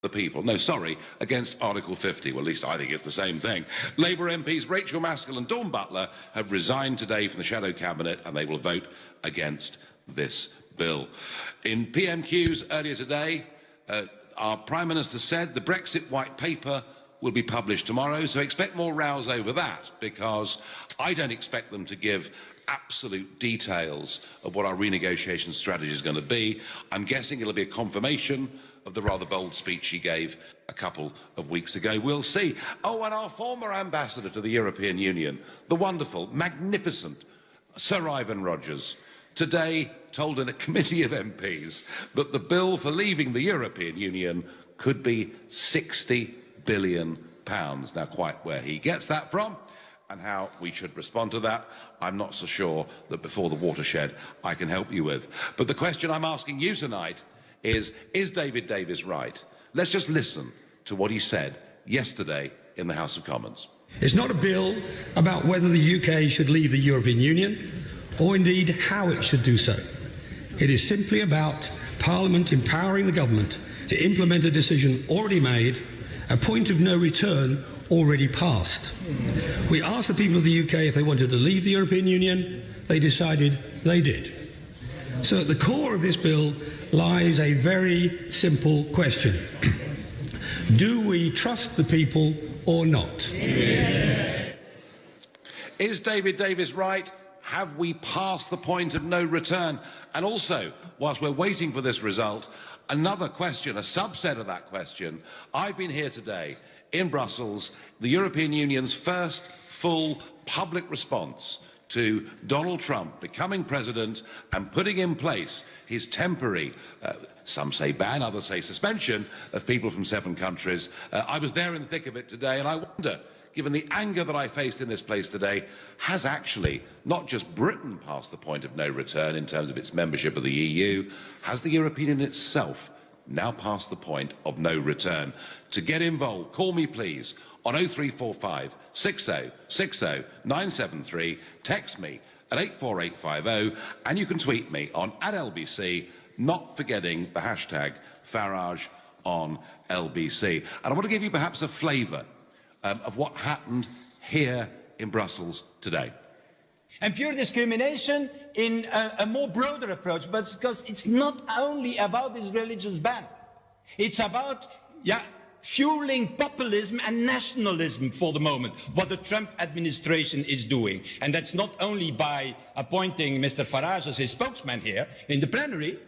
the people. No, sorry, against Article 50. Well, at least I think it's the same thing. Labour MPs Rachel Maskell and Dawn Butler have resigned today from the Shadow Cabinet, and they will vote against this bill. In PMQs earlier today, our Prime Minister said the Brexit White Paper will be published tomorrow, so expect more rows over that, because I don't expect them to give absolute details of what our renegotiation strategy is going to be. I'm guessing it'll be a confirmation of the rather bold speech he gave a couple of weeks ago. We'll see. Oh, and our former ambassador to the European Union, the wonderful, magnificent Sir Ivan Rogers, today told in a committee of MPs that the bill for leaving the European Union could be £60 billion. Now, quite where he gets that from and how we should respond to that, I'm not so sure that before the watershed I can help you with. But the question I'm asking you tonight is David Davis right? Let's just listen to what he said yesterday in the House of Commons. It's not a bill about whether the UK should leave the European Union or indeed how it should do so. It is simply about Parliament empowering the government to implement a decision already made, a point of no return already passed. We asked the people of the UK if they wanted to leave the European Union. They decided they did. So at the core of this bill lies a very simple question. Do we trust the people or not? Yeah. Is David Davis right? Have we passed the point of no return? And also, whilst we're waiting for this result, another question, a subset of that question. I've been here today in Brussels, the European Union's first full public response to Donald Trump becoming president and putting in place his temporary, some say ban, others say suspension, of people from 7 countries. I was there in the thick of it today, and I wonder, given the anger that I faced in this place today, has actually not just Britain passed the point of no return in terms of its membership of the EU, has the European Union itself now passed the point of no return? To get involved, call me please on 0345 60 60 973, text me at 84850, and you can tweet me on @LBC, not forgetting the hashtag Farage on LBC. And I want to give you perhaps a flavour of what happened here in Brussels today. And pure discrimination in a more broader approach, but because it's not only about this religious ban. It's about, fueling populism and nationalism for the moment, what the Trump administration is doing. And that's not only by appointing Mr. Farage as his spokesman here in the plenary,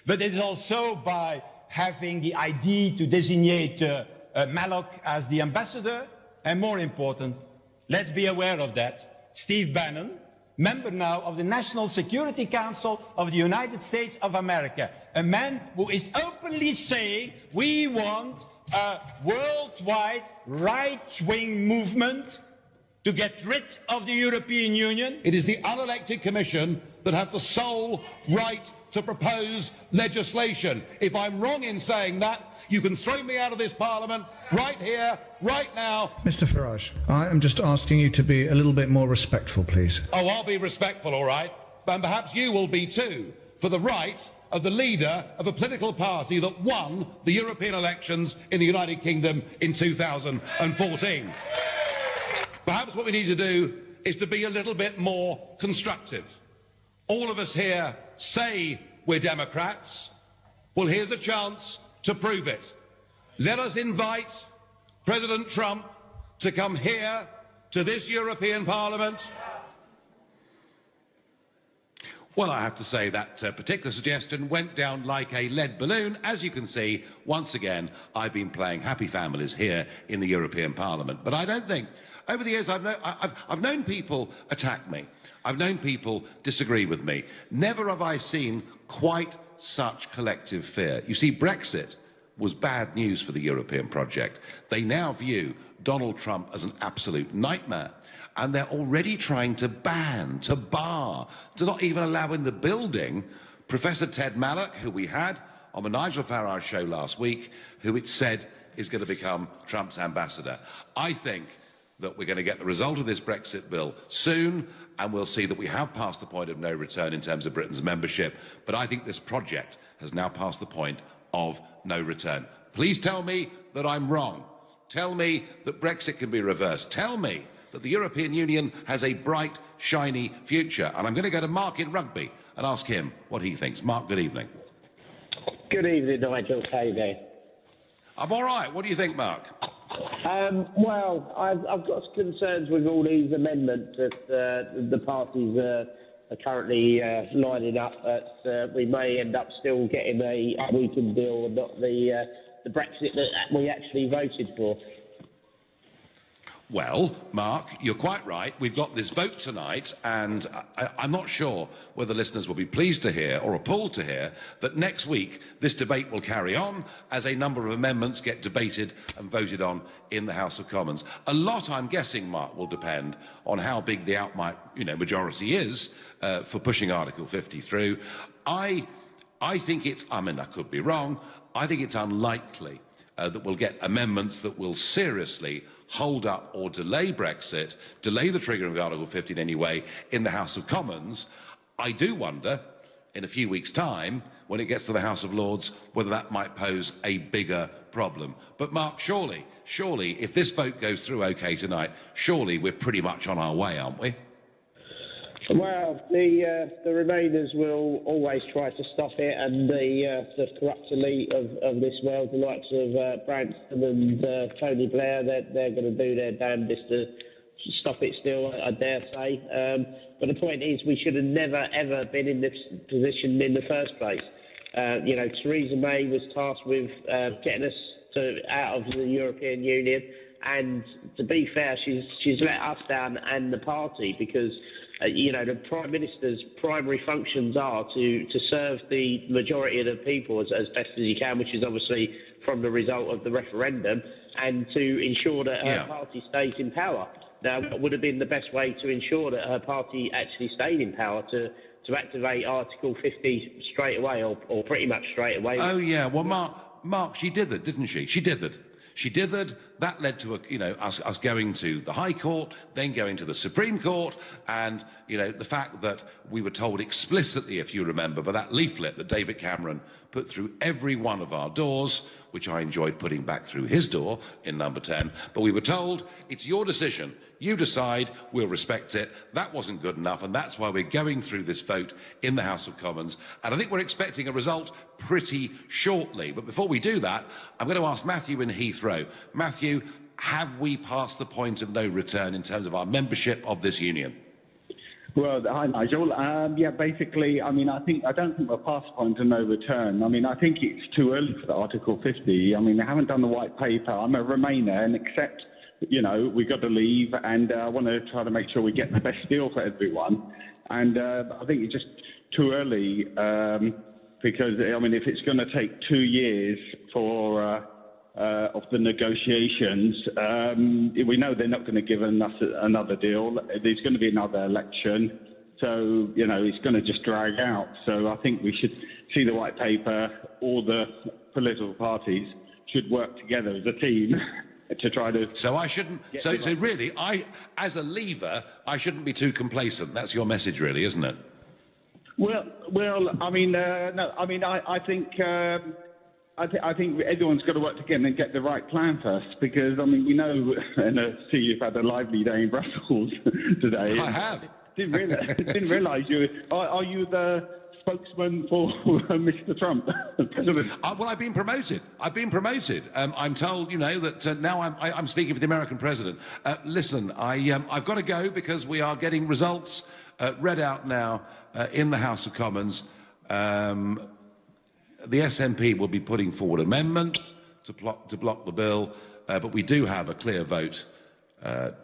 but it's also by having the idea to designate Malloch as the ambassador. And more important, let's be aware of that, Steve Bannon, member now of the National Security Council of the United States of America, a man who is openly saying we want a worldwide right-wing movement to get rid of the European Union. It is the unelected Commission that have the sole right to propose legislation. If I'm wrong in saying that, you can throw me out of this Parliament right here, right now. Mr. Farage, I am just asking you to be a little bit more respectful, please. Oh, I'll be respectful, all right, and perhaps you will be too, for the right of the leader of a political party that won the European elections in the United Kingdom in 2014. Perhaps what we need to do is to be a little bit more constructive. All of us here say we're Democrats. Well, here's a chance to prove it. Let us invite President Trump to come here to this European Parliament. Well, I have to say that particular suggestion went down like a lead balloon. As you can see, once again, I've been playing happy families here in the European Parliament. But I don't think, over the years, I've known people attack me. I've known people disagree with me. Never have I seen quite such collective fear. You see, Brexit was bad news for the European project. They now view Donald Trump as an absolute nightmare. And they're already trying to ban, to bar, to not even allow in the building Professor Ted Malloch, who we had on the Nigel Farage show last week, who it said is going to become Trump's ambassador. I think that we're going to get the result of this Brexit bill soon, and we'll see that we have passed the point of no return in terms of Britain's membership. But I think this project has now passed the point of no return. Please tell me that I'm wrong. Tell me that Brexit can be reversed. Tell me that the European Union has a bright, shiny future. And I'm going to go to Mark in Rugby and ask him what he thinks. Mark, good evening. Good evening, Nigel. How you doing? I'm all right. What do you think, Mark? Well, I've got some concerns with all these amendments that the parties are currently lining up. That we may end up still getting a weakened deal and not the Brexit that we actually voted for. Well, Mark, you're quite right. We've got this vote tonight, and I'm not sure whether listeners will be pleased to hear or appalled to hear that next week this debate will carry on as a number of amendments get debated and voted on in the House of Commons. A lot, I'm guessing, Mark, will depend on how big the outright, majority is for pushing Article 50 through. I think it's, I could be wrong, I think it's unlikely that we'll get amendments that will seriously hold up or delay Brexit, delay the triggering of Article 50 in any way in the House of Commons. I do wonder, in a few weeks' time, when it gets to the House of Lords, whether that might pose a bigger problem. But Mark, surely, if this vote goes through okay tonight, surely we're pretty much on our way, aren't we? Well, the Remainers will always try to stop it, and the corrupt elite of this world, the likes of Branson and Tony Blair, they're going to do their damnedest to stop it still, I dare say. But the point is, we should have never, ever been in this position in the first place. Theresa May was tasked with getting us out of the European Union, and to be fair, she's let us down and the party, because the Prime Minister's primary functions are to serve the majority of the people as best as he can, which is obviously from the result of the referendum, and to ensure that her party stays in power. Now, what would have been the best way to ensure that her party actually stayed in power to activate Article 50 straight away, or pretty much straight away? Oh, yeah. Well, Mark, she did that, didn't she? She did that. She did that. That led to us going to the High Court, then going to the Supreme Court, and the fact that we were told explicitly, if you remember, by that leaflet that David Cameron put through every one of our doors, which I enjoyed putting back through his door in number 10. But we were told, it's your decision. You decide, we'll respect it. That wasn't good enough, and that's why we're going through this vote in the House of Commons. And I think we're expecting a result pretty shortly. But before we do that, I'm going to ask Matthew in Heathrow. Matthew, have we passed the point of no return in terms of our membership of this union? Well, hi, Nigel. Basically, I don't think we're past the point of no return. I think it's too early for the Article 50. They haven't done the white paper. I'm a Remainer, and except, we've got to leave, and I want to try to make sure we get the best deal for everyone. And I think it's just too early because, if it's going to take 2 years for of the negotiations, we know they're not going to give us another deal. There's going to be another election. So, it's going to just drag out. So I think we should see the white paper. All the political parties should work together as a team to try to... So I shouldn't... So really, as a leaver, I shouldn't be too complacent. That's your message, really, isn't it? I think everyone's got to work together and get the right plan first, because, and I see you've had a lively day in Brussels today. I have. Didn't realise you... Are you the spokesman for Mr. Trump, President? Well, I've been promoted. I'm told, that now I'm speaking for the American president. Listen, I've got to go because we are getting results read out now in the House of Commons. The SNP will be putting forward amendments to block the bill, but we do have a clear vote.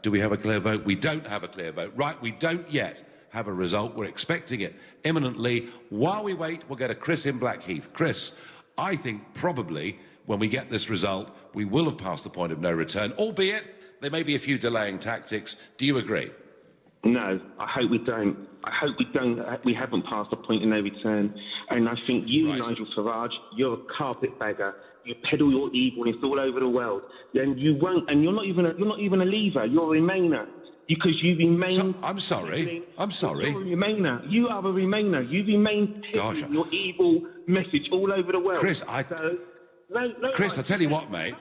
Do we have a clear vote? We don't have a clear vote. Right, we don't yet have a result. We're expecting it imminently. While we wait, we'll go to Chris in Blackheath. Chris, I think probably when we get this result, we will have passed the point of no return, albeit there may be a few delaying tactics. Do you agree? No, I hope we don't. We haven't passed the point of no return. And I think you, right, Nigel Farage, you're a carpetbagger. You peddle your evilness all over the world. And you won't. And you're not even a leaver. You're a Remainer. Because you remain... I'm sorry. You're a Remainer. You are a Remainer. You remain peddling your evil message all over the world. Chris, Chris, I tell you what, mate,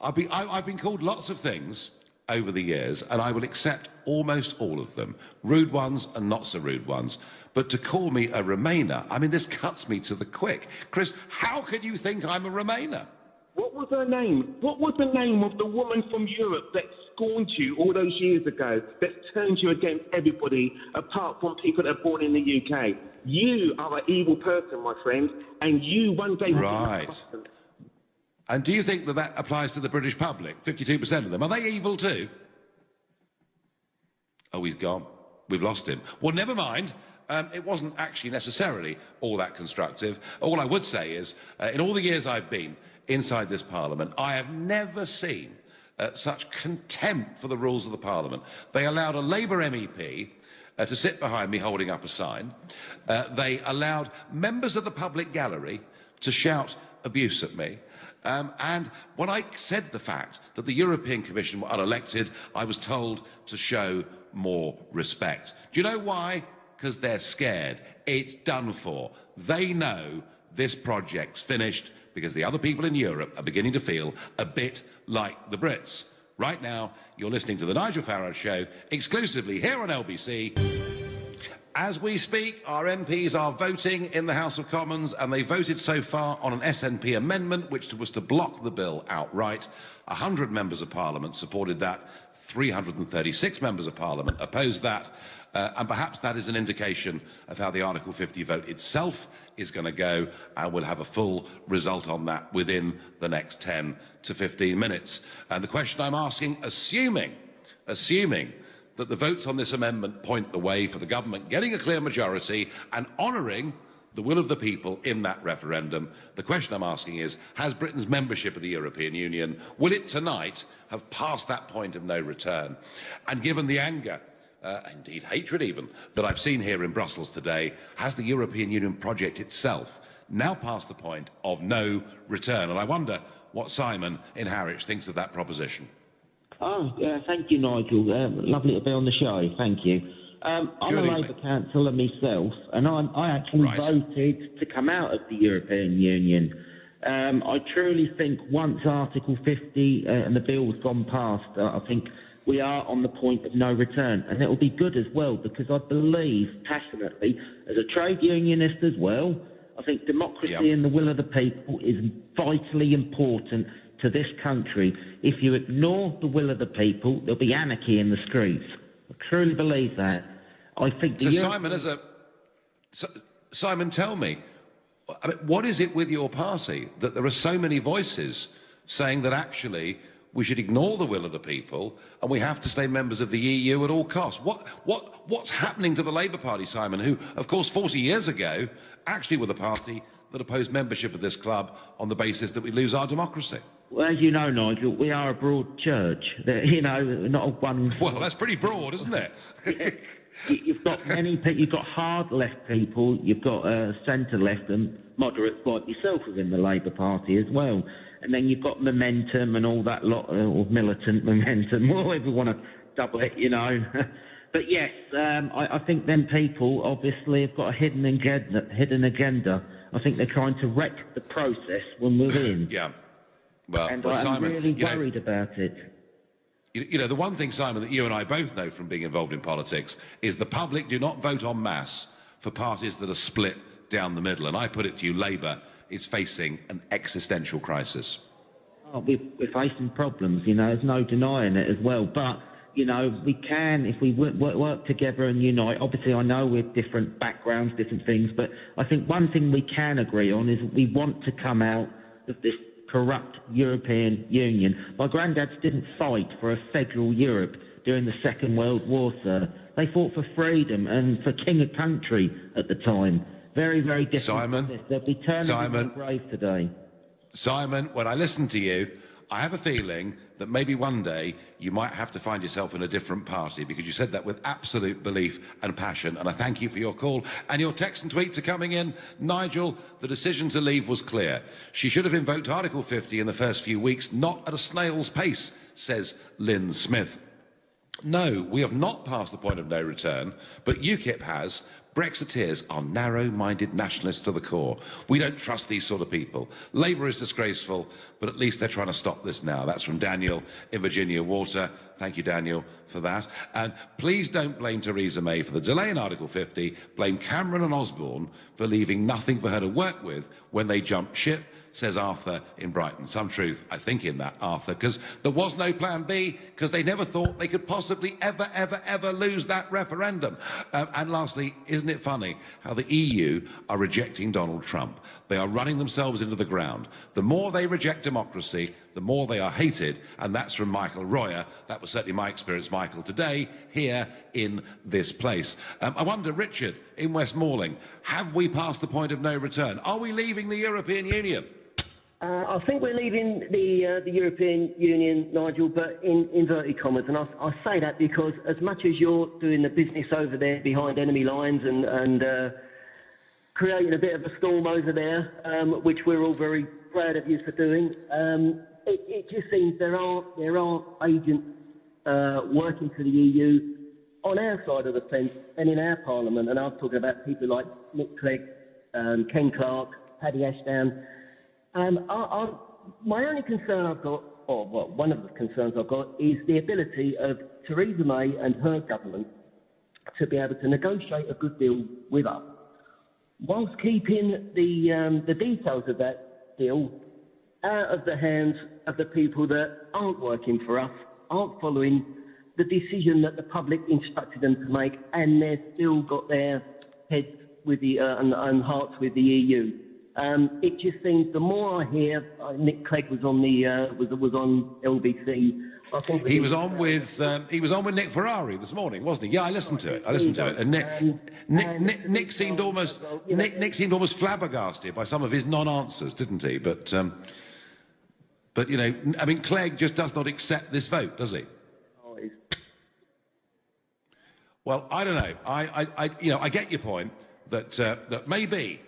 I've been called lots of things over the years, and I will accept almost all of them, rude ones and not so rude ones. But to call me a Remainer, I mean, this cuts me to the quick. Chris, how can you think I'm a Remainer? What was her name? What was the name of the woman from Europe that scorned you all those years ago, that turned you against everybody apart from people that are born in the UK? You are an evil person, my friend, and you one day... Right. And do you think that that applies to the British public? 52% of them. Are they evil too? Oh, he's gone. We've lost him. Well, never mind. It wasn't actually necessarily all that constructive. All I would say is, in all the years I've been inside this Parliament, I have never seen such contempt for the rules of the Parliament. They allowed a Labour MEP to sit behind me holding up a sign. They allowed members of the public gallery to shout abuse at me. And when I said the fact that the European Commission were unelected, I was told to show more respect. Do you know why? Because they're scared. It's done for. They know this project's finished because the other people in Europe are beginning to feel a bit like the Brits. Right now, you're listening to The Nigel Farage Show, exclusively here on LBC. As we speak, our MPs are voting in the House of Commons, and they voted so far on an SNP amendment, which was to block the bill outright. 100 members of Parliament supported that. 336 members of Parliament opposed that. And perhaps that is an indication of how the Article 50 vote itself is going to go, and we'll have a full result on that within the next 10 to 15 minutes. And the question I'm asking, assuming that the votes on this amendment point the way for the government getting a clear majority and honouring the will of the people in that referendum, the question I'm asking is, has Britain's membership of the European Union, will it tonight have passed that point of no return? And given the anger, indeed hatred even, that I've seen here in Brussels today, has the European Union project itself now passed the point of no return? And I wonder what Simon in Harwich thinks of that proposition. Oh, thank you, Nigel. Lovely to be on the show. Thank you. I'm a Labour councillor myself, and I actually voted to come out of the European Union. I truly think once Article 50 and the bill's gone past, I think we are on the point of no return. And it will be good as well, because I believe passionately, as a trade unionist as well, I think democracy and the will of the people is vitally important to this country. If you ignore the will of the people, there'll be anarchy in the streets. I truly believe that. I think Simon, tell me, I mean, what is it with your party that there are so many voices saying that actually we should ignore the will of the people and we have to stay members of the EU at all costs? What's happening to the Labour Party, Simon, who, of course, 40 years ago actually were the party that opposed membership of this club on the basis that we lose our democracy? Well, as you know, Nigel, we are a broad church. Not a one... Well, that's pretty broad, isn't it? You've got many people, you've got hard left people, you've got centre left and moderates like yourself within the Labour Party as well. And then you've got momentum and all that lot, or militant momentum, whatever you want to double it, you know. But yes, I think them people obviously have got a hidden agenda. I think they're trying to wreck the process when we're in. Yeah. Well, and I'm Simon, really worried about it. You know, the one thing, Simon, that you and I both know from being involved in politics is the public do not vote en masse for parties that are split down the middle. And I put it to you, Labour is facing an existential crisis. Oh, we're facing problems, you know, there's no denying it as well. But, you know, we can, if we work together and unite. Obviously, I know we're different backgrounds, different things, but I think one thing we can agree on is we want to come out of this corrupt European Union. My granddads didn't fight for a federal Europe during the Second World War, sir. They fought for freedom and for king of country at the time. Very, very different. Simon, they'll be turning in the grave today. Simon, when I listen to you, I have a feeling that maybe one day you might have to find yourself in a different party, because you said that with absolute belief and passion, and I thank you for your call. And your texts and tweets are coming in. Nigel, the decision to leave was clear. She should have invoked Article 50 in the first few weeks, not at a snail's pace, says Lynn Smith. No, we have not passed the point of no return, but UKIP has, Brexiteers are narrow-minded nationalists to the core. We don't trust these sort of people. Labour is disgraceful, but at least they're trying to stop this now. That's from Daniel in Virginia Water. Thank you, Daniel, for that. And please don't blame Theresa May for the delay in Article 50. Blame Cameron and Osborne for leaving nothing for her to work with when they jumped ship, says Arthur in Brighton. Some truth, I think, in that, Arthur, because there was no plan B, because they never thought they could possibly ever lose that referendum. And lastly, isn't it funny how the EU are rejecting Donald Trump? They are running themselves into the ground. The more they reject democracy, the more they are hated, and that's from Michael Royer. That was certainly my experience, Michael, today, here in this place. I wonder, Richard, in Westmoreland, have we passed the point of no return? Are we leaving the European Union? I think we're leaving the European Union, Nigel, but in inverted commas. And I say that because as much as you're doing the business over there behind enemy lines and creating a bit of a storm over there, which we're all very proud of you for doing, it just seems there are agents working for the EU on our side of the fence and in our parliament. And I'm talking about people like Nick Clegg, Ken Clarke, Paddy Ashdown. My only concern I've got, or well, one of the concerns I've got, is the ability of Theresa May and her government to be able to negotiate a good deal with us, whilst keeping the details of that deal out of the hands of the people that aren't working for us, aren't following the decision that the public instructed them to make, and they've still got their heads with the and hearts with the EU. It just seems the more I hear, Nick Clegg was on the was on LBC. I think he was on with Nick Ferrari this morning, wasn't he? Yeah, I listened to it. And Nick seemed almost flabbergasted by some of his non-answers, didn't he? But you know, I mean, Clegg just does not accept this vote, does he? Oh, well, I don't know. I get your point that maybe,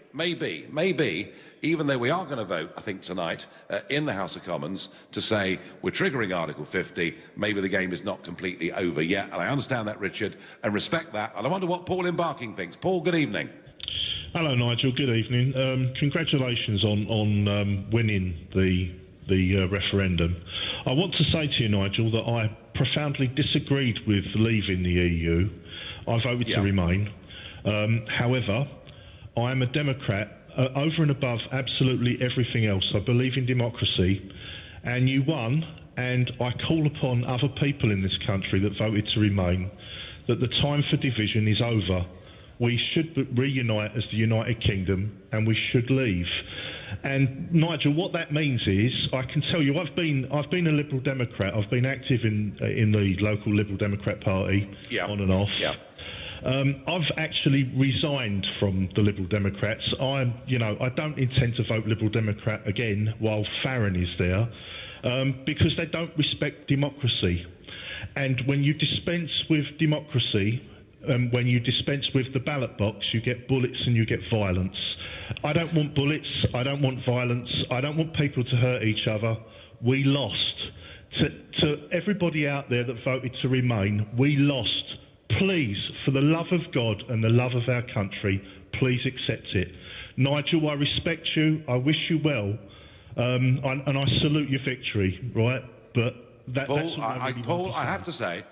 even though we are going to vote, I think, tonight in the House of Commons to say we're triggering Article 50, maybe the game is not completely over yet. And I understand that, Richard, and respect that. And I wonder what Paul in Barking thinks. Paul, good evening. Hello, Nigel. Good evening. Congratulations on winning the referendum. I want to say to you, Nigel, that I profoundly disagreed with leaving the EU. I voted to remain. However, I am a Democrat over and above absolutely everything else. I believe in democracy, and you won, and I call upon other people in this country that voted to remain that the time for division is over. We should reunite as the United Kingdom, and we should leave. And Nigel, what that means is, I can tell you, I've been a Liberal Democrat. I've been active in the local Liberal Democrat Party on and off. Yeah. I've actually resigned from the Liberal Democrats. I don't intend to vote Liberal Democrat again while Farron is there, because they don't respect democracy. And when you dispense with democracy, when you dispense with the ballot box, you get bullets and you get violence. I don't want bullets. I don't want violence. I don't want people to hurt each other. We lost. To everybody out there that voted to remain, we lost. Please, for the love of God and the love of our country, please accept it. Nigel, I respect you. I wish you well. And I salute your victory, right? But Paul, I have to say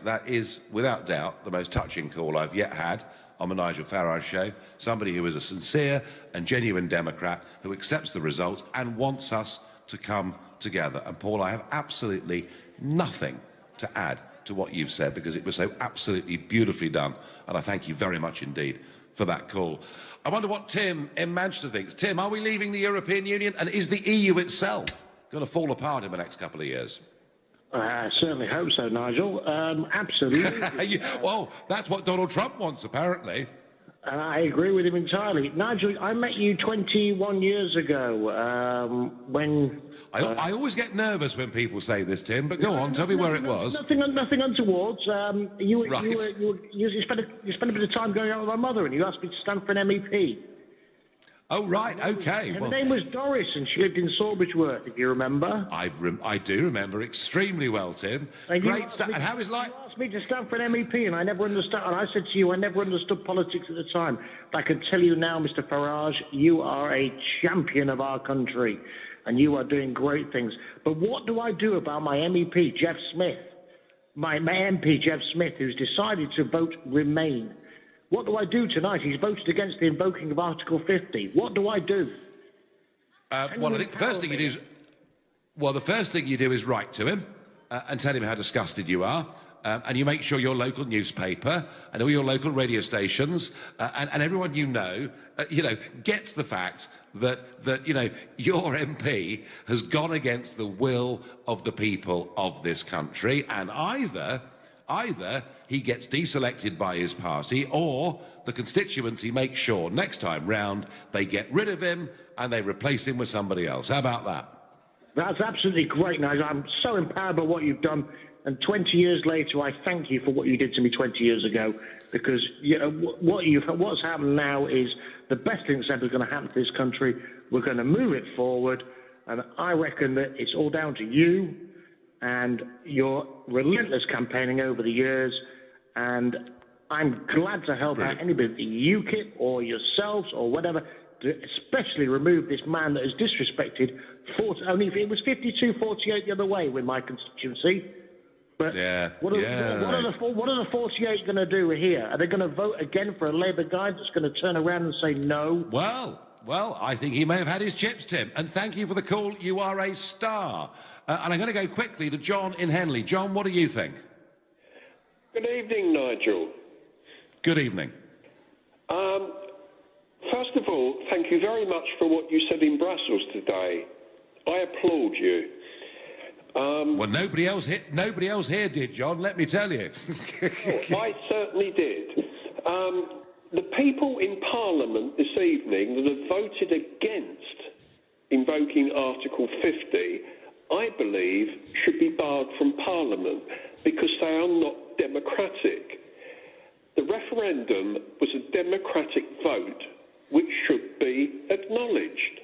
that is, without doubt, the most touching call I've yet had on the Nigel Farage show. Somebody who is a sincere and genuine Democrat who accepts the results and wants us to come together. And Paul, I have absolutely nothing to add to what you've said, because it was so absolutely beautifully done, and I thank you very much indeed for that call. I wonder what Tim in Manchester thinks. Tim, are we leaving the European Union, and is the EU itself going to fall apart in the next couple of years? I certainly hope so, Nigel. Absolutely. Well, that's what Donald Trump wants, apparently. And I agree with him entirely. Nigel, I met you 21 years ago when... I always get nervous when people say this, Tim, but go on, tell me where it was. Nothing untoward. You spent a bit of time going out with my mother, and you asked me to stand for an MEP. Oh, right, OK. Her name was Doris, and she lived in Sawbridgeworth, if you remember. I do remember extremely well, Tim. Great stuff. And how is life? asked me to stand for an MEP, and I never understood. And I said to you, I never understood politics at the time. But I can tell you now, Mr. Farage, you are a champion of our country, and you are doing great things. But what do I do about my MEP, Jeff Smith, my MP, Jeff Smith, who's decided to vote Remain? What do I do tonight? He's voted against the invoking of Article 50. What do I do? Well, I think the first thing you do is, the first thing you do is write to him and tell him how disgusted you are. And you make sure your local newspaper and all your local radio stations and everyone you know, gets the fact that your MP has gone against the will of the people of this country, and either he gets deselected by his party, or the constituency makes sure next time round they get rid of him and they replace him with somebody else. How about that? That's absolutely great, Nigel. I'm so empowered by what you've done. And 20 years later, I thank you for what you did to me 20 years ago, because what's happened now is the best thing that's ever going to happen to this country. We're going to move it forward, and I reckon that it's all down to you and your relentless campaigning over the years. And I'm glad to help out anybody, UKIP or yourselves or whatever, to especially remove this man that has disrespected 40, only if it was 52-48 the other way with my constituency. But what are the 48 going to do here? Are they going to vote again for a Labour guy that's going to turn around and say no? Well, I think he may have had his chips, Tim. And thank you for the call. You are a star. And I'm going to go quickly to John in Henley. John, what do you think? Good evening, Nigel. Good evening. First of all, thank you very much for what you said in Brussels today. I applaud you. Well, nobody else here did, John, let me tell you. I certainly did. The people in Parliament this evening that have voted against invoking Article 50, I believe, should be barred from Parliament because they are not democratic. The referendum was a democratic vote which should be acknowledged.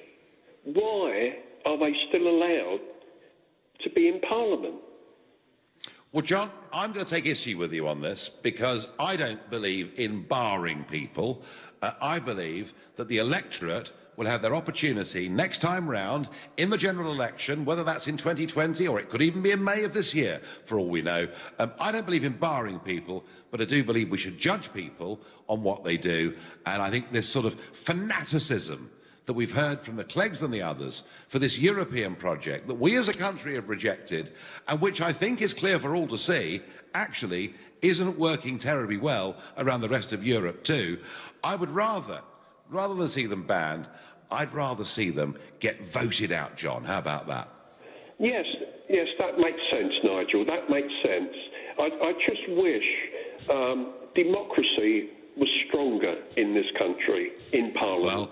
Why are they still allowed to be in Parliament? Well, John, I'm going to take issue with you on this because I don't believe in barring people. I believe that the electorate will have their opportunity next time round in the general election, whether that's in 2020 or it could even be in May of this year, for all we know. I don't believe in barring people, but I do believe we should judge people on what they do. And I think this sort of fanaticism that we've heard from the Cleggs and the others for this European project that we as a country have rejected, and which I think is clear for all to see, actually isn't working terribly well around the rest of Europe too. I would rather than see them banned, I'd rather see them get voted out, John. How about that? Yes, that makes sense, Nigel. That makes sense. I just wish democracy was stronger in this country, in Parliament.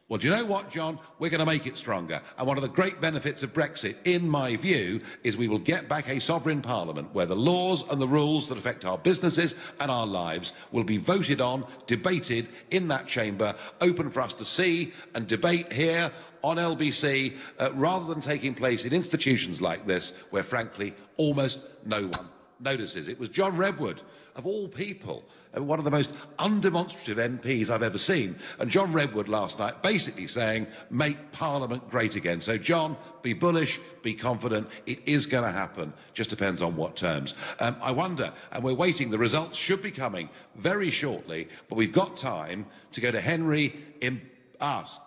Well, do you know what, John? We're going to make it stronger. And one of the great benefits of Brexit, in my view, is we will get back a sovereign parliament where the laws and the rules that affect our businesses and our lives will be voted on, debated in that chamber, open for us to see and debate here on LBC, rather than taking place in institutions like this where, frankly, almost no one notices. It was John Redwood, of all people, one of the most undemonstrative MPs I've ever seen. And John Redwood last night basically saying, make Parliament great again. So, John, be bullish, be confident. It is going to happen. Just depends on what terms. I wonder, and we're waiting, the results should be coming very shortly, but we've got time to go to Henry in us.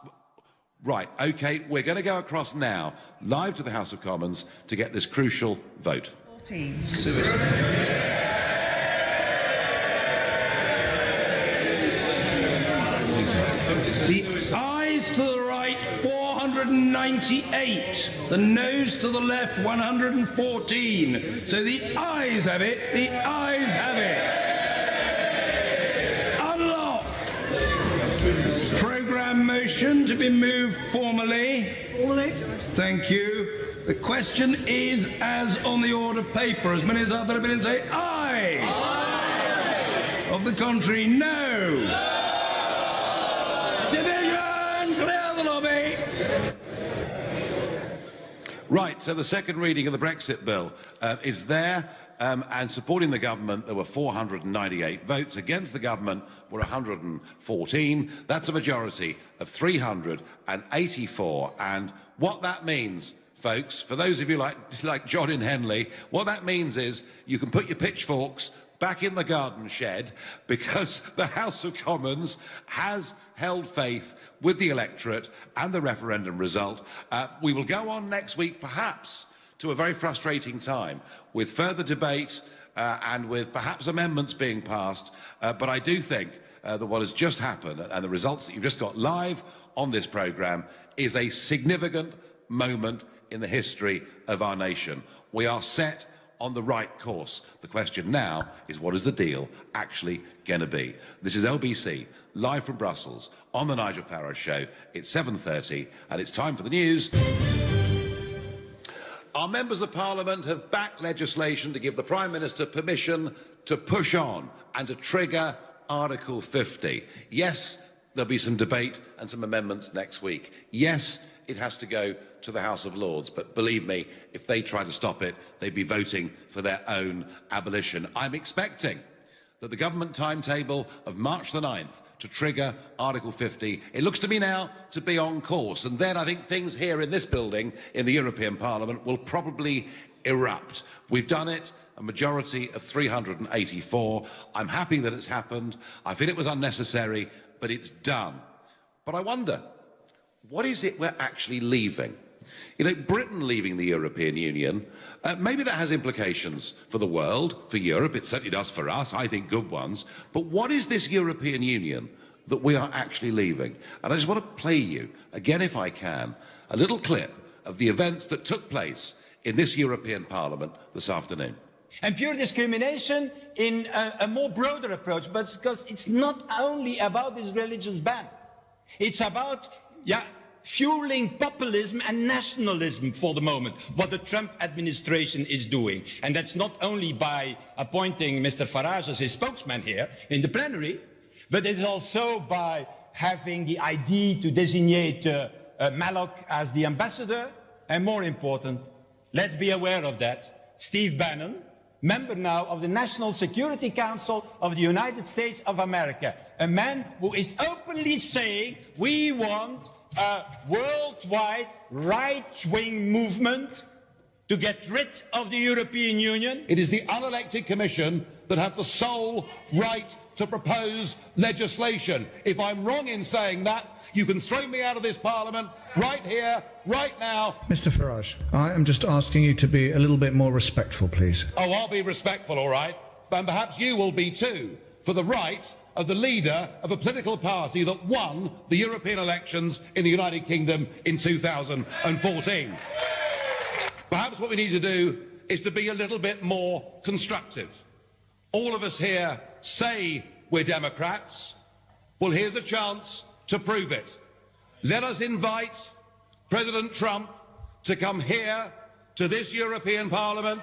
Right, OK, we're going to go across now, live to the House of Commons, to get this crucial vote. Suicide. The ayes to the right, 498. The noes to the left, 114. So the ayes have it. The ayes have it. Unlock. Programme motion to be moved formally. Thank you. The question is as on the order paper. As many as are there have been say aye. Aye. Of the contrary, no. Division! Clear the lobby! Right, so the second reading of the Brexit bill is there. and supporting the government, there were 498 votes. Against the government were 114. That's a majority of 384. And what that means, folks, for those of you like John in Henley, what that means is you can put your pitchforks back in the garden shed, because the House of Commons has held faith with the electorate and the referendum result. We will go on next week, perhaps, to a very frustrating time with further debate and with perhaps amendments being passed. But I do think that what has just happened and the results that you've just got live on this programme is a significant moment in the history of our nation. We are set on the right course. The question now is, what is the deal actually going to be? This is LBC, live from Brussels, on the Nigel Farage Show. It's 7:30 and it's time for the news. Our members of Parliament have backed legislation to give the Prime Minister permission to push on and to trigger Article 50. Yes, there'll be some debate and some amendments next week. Yes, it has to go to the House of Lords, but believe me, if they try to stop it, they'd be voting for their own abolition. I'm expecting that the government timetable of March the 9th to trigger Article 50, it looks to me now to be on course. And then I think things here in this building, in the European Parliament, will probably erupt. We've done it, a majority of 384. I'm happy that it's happened. I feel it was unnecessary, but it's done. But I wonder, what is it we're actually leaving? You know, Britain leaving the European Union, maybe that has implications for the world, for Europe. It certainly does for us, I think good ones. But what is this European Union that we are actually leaving? And I just want to play you, again if I can, a little clip of the events that took place in this European Parliament this afternoon. And pure discrimination in a more broader approach, but because it's not only about this religious ban. It's about, fueling populism and nationalism for the moment, what the Trump administration is doing. And that's not only by appointing Mr. Farage as his spokesman here in the plenary, but it's also by having the idea to designate Malloch as the ambassador. And more important, let's be aware of that, Steve Bannon, member now of the National Security Council of the United States of America, a man who is openly saying we want a worldwide right-wing movement to get rid of the European Union. It is the unelected Commission that have the sole right to propose legislation. If I'm wrong in saying that, you can throw me out of this Parliament right here, right now. Mr. Farage, I am just asking you to be a little bit more respectful, please. Oh, I'll be respectful, all right. And perhaps you will be too, for the right of the leader of a political party that won the European elections in the United Kingdom in 2014. Perhaps what we need to do is to be a little bit more constructive. All of us here say we're Democrats. Well, here's a chance to prove it. Let us invite President Trump to come here to this European Parliament.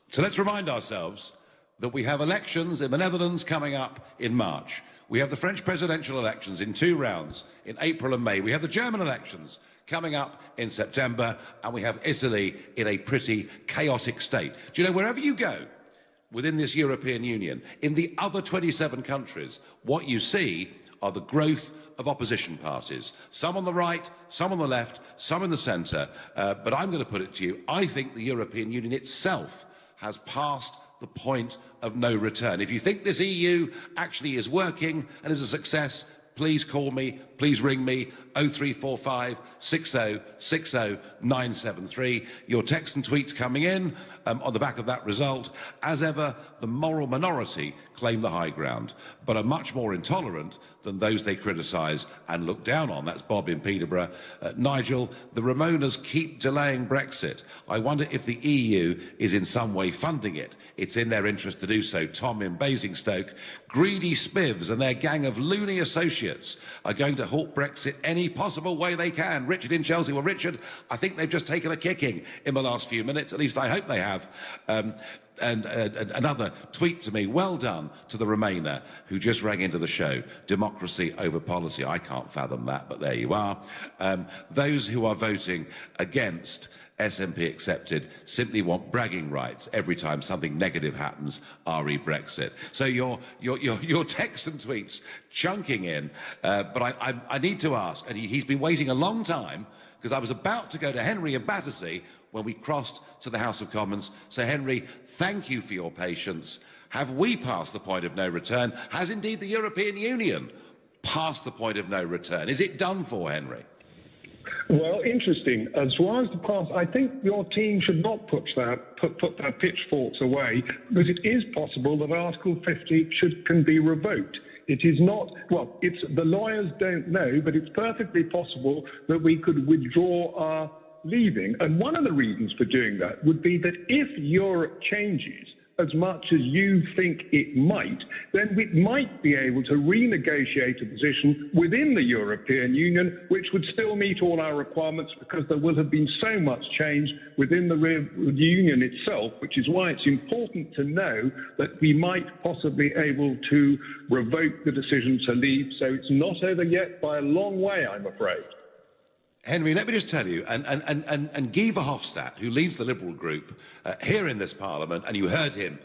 So let's remind ourselves that we have elections in the Netherlands coming up in March. We have the French presidential elections in 2 rounds in April and May. We have the German elections coming up in September, and we have Italy in a pretty chaotic state. Do you know, wherever you go within this European Union, in the other 27 countries, what you see are the growth of opposition parties. Some on the right, some on the left, some in the centre. But I'm going to put it to you, I think the European Union itself has passed the point of no return. If you think this EU actually is working and is a success, please call me, please ring me, 0345 60 60 973. Your texts and tweets coming in on the back of that result. As ever, the moral minority claim the high ground, but are much more intolerant than those they criticise and look down on. That's Bob in Peterborough. Nigel, the Ramonas keep delaying Brexit. I wonder if the EU is in some way funding it. It's in their interest to do so. Tom in Basingstoke. Greedy spivs and their gang of loony associates are going to halt Brexit any possible way they can. Richard in Chelsea. Well, Richard, I think they've just taken a kicking in the last few minutes. At least I hope they have. another tweet to me, well done to the Remainer who just rang into the show. Democracy over policy. I can't fathom that, but there you are. Those who are voting against SNP accepted simply want bragging rights every time something negative happens, re Brexit. So your texts and tweets chunking in, but I need to ask, and he's been waiting a long time, because I was about to go to Henry and Battersea when we crossed to the House of Commons. So Henry, thank you for your patience. Have we passed the point of no return? Has indeed the European Union passed the point of no return? Is it done for, Henry? Well, interesting. As far as the past, I think your team should not put their pitchforks away, because it is possible that Article 50 can be revoked. It is not, well, the lawyers don't know, but it's perfectly possible that we could withdraw our leaving. And one of the reasons for doing that would be that if Europe changes as much as you think it might, then we might be able to renegotiate a position within the European Union which would still meet all our requirements, because there will have been so much change within the Union itself, which is why it's important to know that we might possibly be able to revoke the decision to leave. So it's not over yet by a long way, I'm afraid. Henry, let me just tell you, and Guy Verhofstadt, who leads the Liberal group here in this Parliament, and you heard him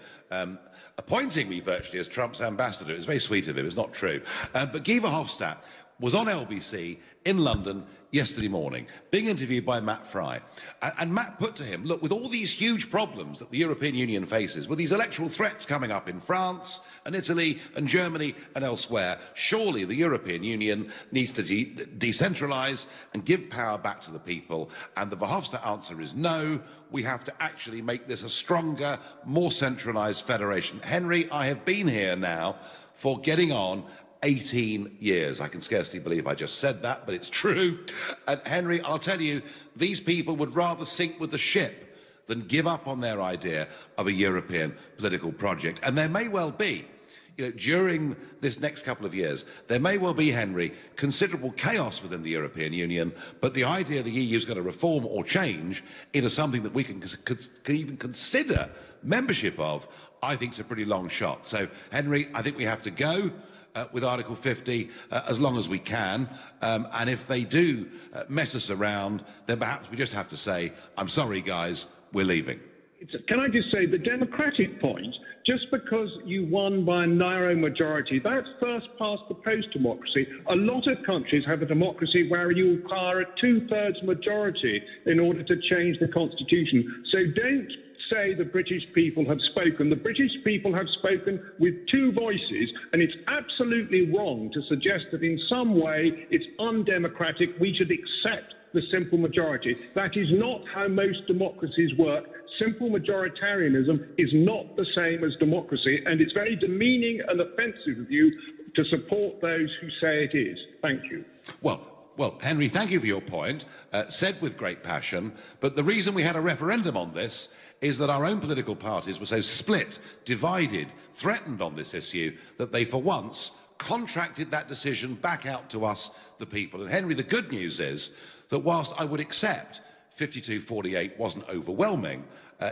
appointing me virtually as Trump's ambassador. It was very sweet of him, it's not true. But Guy Verhofstadt was on LBC in London yesterday morning, being interviewed by Matt Fry. And Matt put to him, look, with all these huge problems that the European Union faces, with these electoral threats coming up in France and Italy and Germany and elsewhere, surely the European Union needs to decentralise and give power back to the people. And the Verhofstadt answer is no. We have to actually make this a stronger, more centralised federation. Henry, I have been here now for getting on 18 years. I can scarcely believe I just said that, but it's true. And Henry, I'll tell you, these people would rather sink with the ship than give up on their idea of a European political project. And there may well be, during this next couple of years, there may well be, Henry, considerable chaos within the European Union, but the idea the EU is going to reform or change into something that we can even consider membership of, I think is a pretty long shot. So, Henry, I think we have to go with Article 50 as long as we can. And if they do mess us around, then perhaps we just have to say, I'm sorry, guys, we're leaving. Can I just say, the democratic point, just because you won by a narrow majority, that's first past the post democracy. A lot of countries have a democracy where you require a two-thirds majority in order to change the constitution. So don't say the British people have spoken. The British people have spoken with two voices, and it's absolutely wrong to suggest that in some way it's undemocratic. We should accept the simple majority. That is not how most democracies work. Simple majoritarianism is not the same as democracy, and it's very demeaning and offensive of you to support those who say it is. Thank you. Well, Henry, thank you for your point, said with great passion, but the reason we had a referendum on this is that our own political parties were so split, divided, threatened on this issue that they, for once, contracted that decision back out to us, the people. And Henry, the good news is that whilst I would accept 52-48 wasn't overwhelming,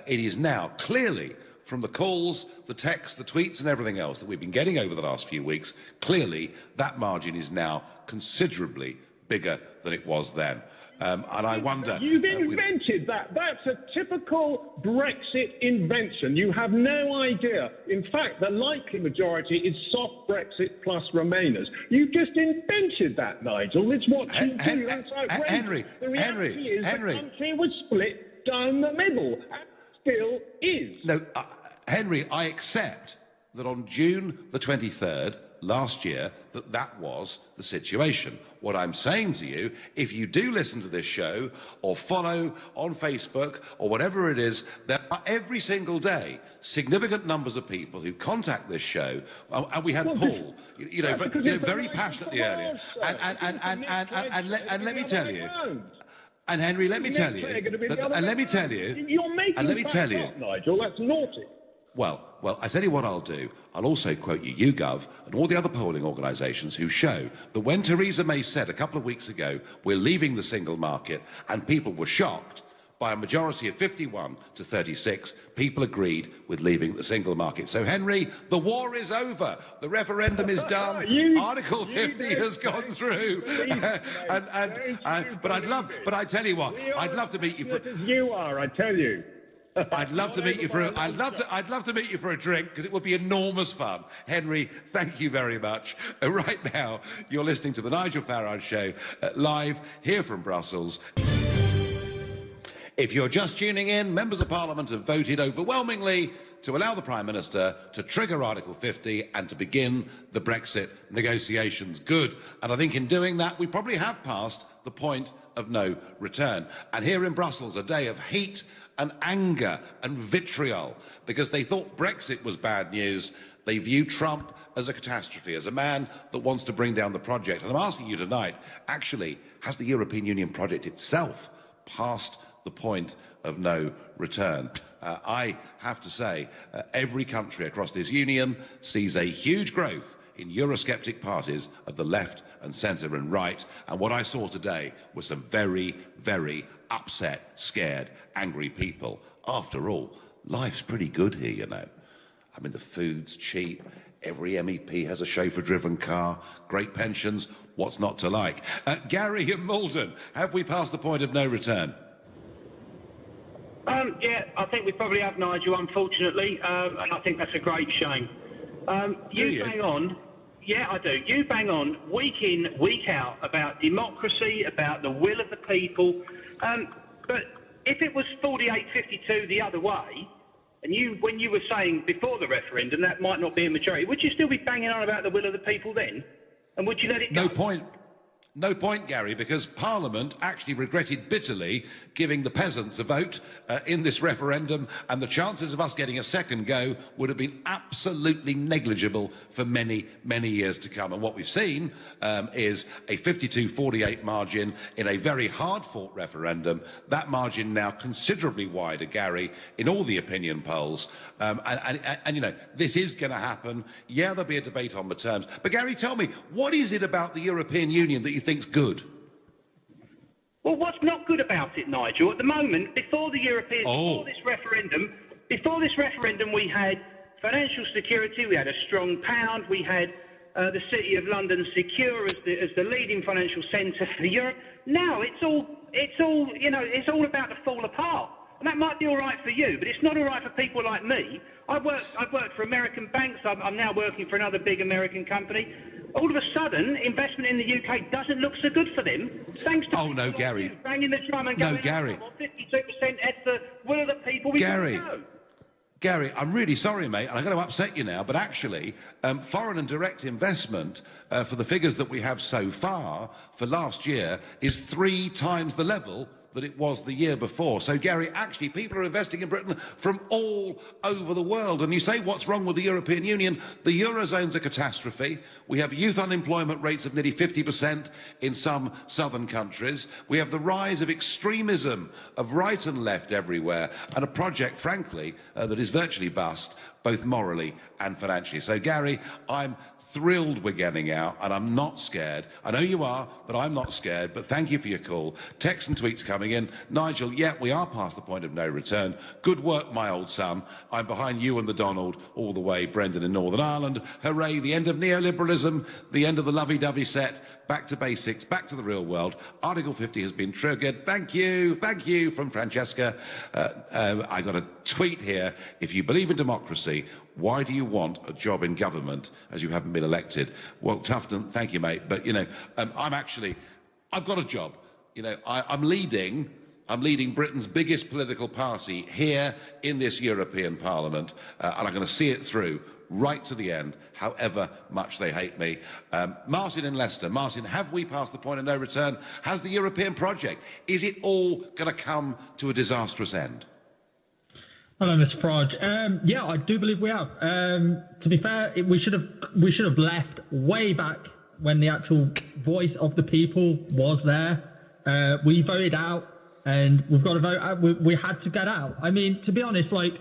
it is now clearly, from the calls, the texts, the tweets and everything else that we've been getting over the last few weeks, clearly that margin is now considerably bigger than it was then. And I wonder... You've invented that. That's a typical Brexit invention. You have no idea. In fact, the likely majority is soft Brexit plus Remainers. You've just invented that, Nigel. It's what you do. That's outrageous. Henry, the reality is the country was split down the middle. And still is. No, Henry, I accept that on June the 23rd, last year, that was the situation. What I'm saying to you, if you do listen to this show or follow on Facebook or whatever it is, there are every single day significant numbers of people who contact this show, and we had Paul, very passionately earlier, and let me tell you, and Henry, let me tell you, and let me tell you, you're making and let me tell you, up, Nigel, that's naughty. Well, I tell you what I'll do. I'll also quote you, YouGov, and all the other polling organisations who show that when Theresa May said a couple of weeks ago, we're leaving the single market, and people were shocked by a majority of 51 to 36, people agreed with leaving the single market. So, Henry, the war is over. The referendum is done. Article 50 has gone through. But I tell you what, I'd love to meet you for. You are, I tell you. I'd love to meet you for. I'd love to meet you for a drink because it would be enormous fun. Henry, thank you very much. Right now, you're listening to the Nigel Farage Show live here from Brussels. If you're just tuning in, members of Parliament have voted overwhelmingly to allow the Prime Minister to trigger Article 50 and to begin the Brexit negotiations. Good. And I think in doing that, we probably have passed the point of no return. And here in Brussels, a day of heat and anger and vitriol because they thought Brexit was bad news. They view Trump as a catastrophe, as a man that wants to bring down the project. And I'm asking you tonight, actually, has the European Union project itself passed the point of no return? I have to say, every country across this union sees a huge growth in Eurosceptic parties of the left and centre and right. And what I saw today was some very, very upset, scared, angry people. After all, life's pretty good here, you know. I mean, the food's cheap. Every MEP has a chauffeur-driven car. Great pensions. What's not to like? Gary in Malden, have we passed the point of no return? Yeah, I think we probably have, Nigel, unfortunately, and I think that's a great shame. You bang on, yeah, I do. You bang on week in, week out about democracy, about the will of the people. But if it was 48-52 the other way, and when you were saying before the referendum that might not be a majority, would you still be banging on about the will of the people then? And would you let it go? No point. No point, Gary, because Parliament actually regretted bitterly giving the peasants a vote in this referendum, and the chances of us getting a second go would have been absolutely negligible for many, many years to come. And what we've seen is a 52-48 margin in a very hard-fought referendum. That margin now considerably wider, Gary, in all the opinion polls. And you know, this is going to happen. Yeah, there'll be a debate on the terms. But, Gary, tell me, what is it about the European Union that you think's good? Well, what's not good about it, Nigel? At the moment, before this referendum, we had financial security, we had a strong pound, we had the City of London secure as the leading financial centre for Europe. Now it's all about to fall apart. And that might be all right for you, but it's not all right for people like me. I've worked for American banks. I'm now working for another big American company. All of a sudden, investment in the UK doesn't look so good for them. Thanks to Gary. Banging the drum and going, Gary. 52%, it's the will of the people. Gary, I'm really sorry, mate, and I'm going to upset you now, but actually, foreign and direct investment for the figures that we have so far for last year is 3 times the level that it was the year before. So, Gary, actually, people are investing in Britain from all over the world. And you say, what's wrong with the European Union? The Eurozone's a catastrophe. We have youth unemployment rates of nearly 50% in some southern countries. We have the rise of extremism of right and left everywhere, and a project, frankly, that is virtually bust, both morally and financially. So, Gary, I'm thrilled we're getting out, and I'm not scared. I know you are, but I'm not scared. But thank you for your call. Texts and tweets coming in. Nigel, yeah, we are past the point of no return. Good work, my old son. I'm behind you and the Donald all the way, Brendan in Northern Ireland. Hooray, the end of neoliberalism, the end of the lovey-dovey set. Back to basics, back to the real world. Article 50 has been triggered. Thank you from Francesca. I got a tweet here. If you believe in democracy, why do you want a job in government as you haven't been elected? Well, Tufton, thank you, mate. But, you know, I've got a job. You know, I'm leading Britain's biggest political party here in this European Parliament, and I'm going to see it through right to the end, however much they hate me. Martin in Leicester. Martin, have we passed the point of no return? Has the European project, is it all going to come to a disastrous end? Hello, Mr. Farage. Yeah, I do believe we have. To be fair, we should have left way back when the actual voice of the people was there. We voted out, and we've got to vote out. We had to get out. I mean, to be honest, like,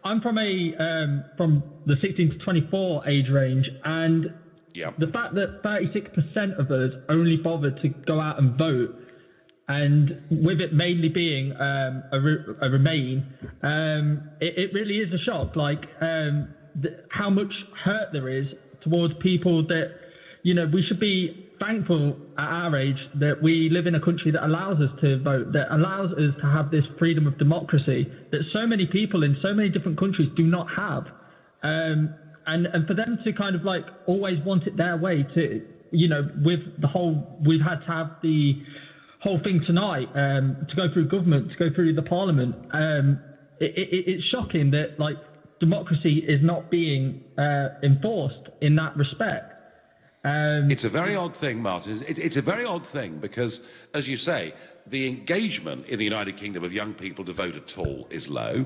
I'm from the 16 to 24 age range, and the fact that 36% of us only bothered to go out and vote And with it mainly being a Remain, it really is a shock, like how much hurt there is towards people that, you know, we should be thankful at our age that we live in a country that allows us to vote, that allows us to have this freedom of democracy that so many people in so many different countries do not have. And for them to kind of like always want it their way, to, you know, with the whole, we've had to have the whole thing tonight to go through government, to go through the parliament. It's shocking that like democracy is not being enforced in that respect. It's a very odd thing, Martin. It's a very odd thing because, as you say, the engagement in the United Kingdom of young people to vote at all is low.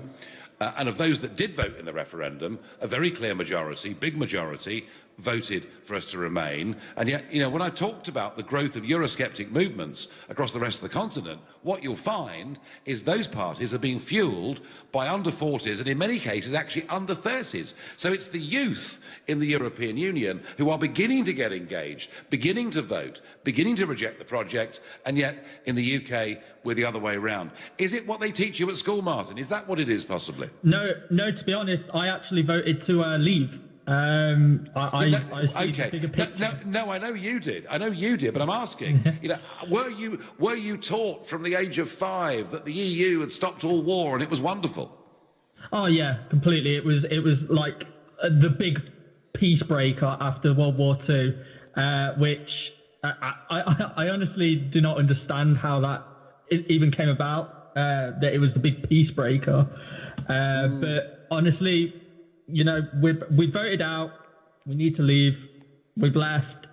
And of those that did vote in the referendum, a very clear majority, big majority, voted for us to remain. And yet, you know, when I talked about the growth of Eurosceptic movements across the rest of the continent, what you'll find is those parties are being fueled by under 40s and in many cases actually under 30s. So it's the youth in the European Union who are beginning to get engaged, beginning to vote, beginning to reject the project, and yet in the UK we're the other way around. Is it what they teach you at school, Martin? Is that what it is, possibly? No, to be honest, I actually voted to leave. Okay. No, I know you did. I know you did, but I'm asking, you know, were you taught from the age of 5 that the EU had stopped all war and it was wonderful? Oh yeah, completely. It was like the big peace breaker after World War II, which I honestly do not understand how that even came about. That it was the big peace breaker, but honestly, you know, we voted out. We need to leave. We've left.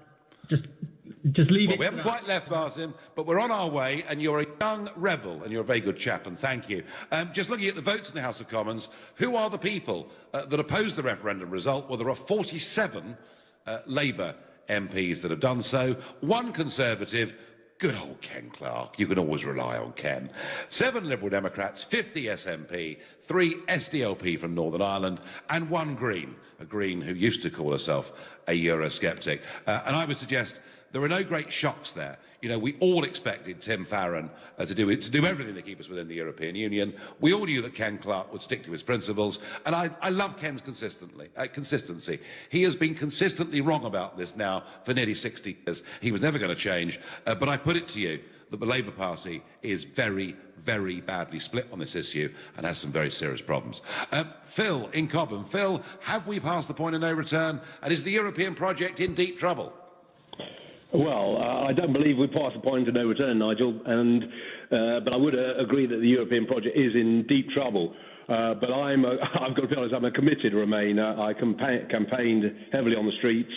Just leave it. We haven't quite left, Martin, but we're on our way, and you're a young rebel, and you're a very good chap, and thank you. Just looking at the votes in the House of Commons, who are the people that opposed the referendum result? Well, there are 47 Labour MPs that have done so, 1 Conservative. Good old Ken Clarke. You can always rely on Ken. 7 Liberal Democrats, 50 SNP, 3 SDLP from Northern Ireland, and 1 Green, a Green who used to call herself a Eurosceptic. And I would suggest there are no great shocks there. You know, we all expected Tim Farron to do everything to keep us within the European Union. We all knew that Ken Clarke would stick to his principles, and I love Ken's consistency. He has been consistently wrong about this now for nearly 60 years. He was never going to change, but I put it to you that the Labour Party is very, very badly split on this issue and has some very serious problems. Phil in Cobham. Phil, have we passed the point of no return, and is the European project in deep trouble? Well, I don't believe we've passed the point of no return, Nigel, but I would agree that the European project is in deep trouble. But I've got to be honest, I'm a committed Remainer. I campaigned heavily on the streets.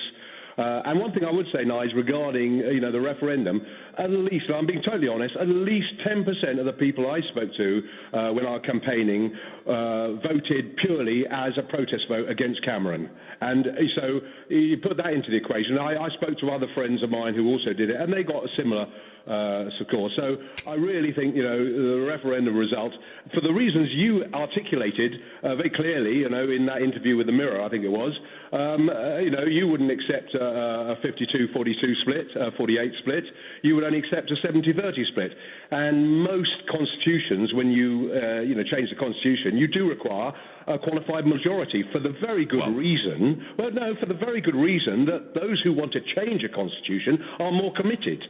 And one thing I would say, Nigel, regarding the referendum, at least, I'm being totally honest, at least 10% of the people I spoke to when I was campaigning voted purely as a protest vote against Cameron. And so you put that into the equation. I spoke to other friends of mine who also did it, and they got a similar score. So I really think, the referendum result, for the reasons you articulated very clearly, in that interview with the Mirror, I think it was, you wouldn't accept a 52-42 split, a 48 split. You would only accept a 70-30 split. And most constitutions, when you change the constitution, you do require a qualified majority for the very good reason. Well, no, for the very good reason that those who want to change a constitution are more committed.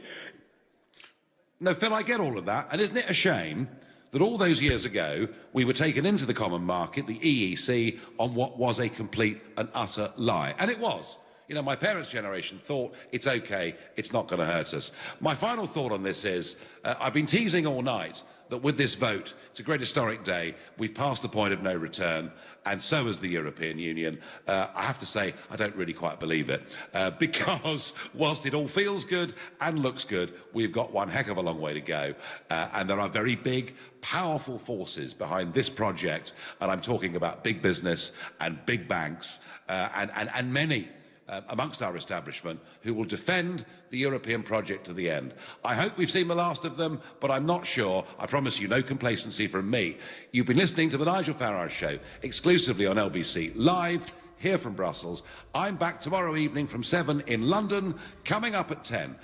No, Phil, I get all of that. And isn't it a shame that all those years ago we were taken into the common market, the EEC, on what was a complete and utter lie? And it was. My parents' generation thought it's okay, it's not going to hurt us. My final thought on this is, I've been teasing all night that with this vote, it's a great historic day. We've passed the point of no return, and so has the European Union. I have to say, I don't really quite believe it, because whilst it all feels good and looks good, we've got one heck of a long way to go. And there are very big, powerful forces behind this project, and I'm talking about big business and big banks, and many amongst our establishment who will defend the European project to the end. I hope we've seen the last of them, but I'm not sure. I promise you no complacency from me. You've been listening to the Nigel Farage Show, exclusively on LBC, live here from Brussels. I'm back tomorrow evening from 7 in London, coming up at 10.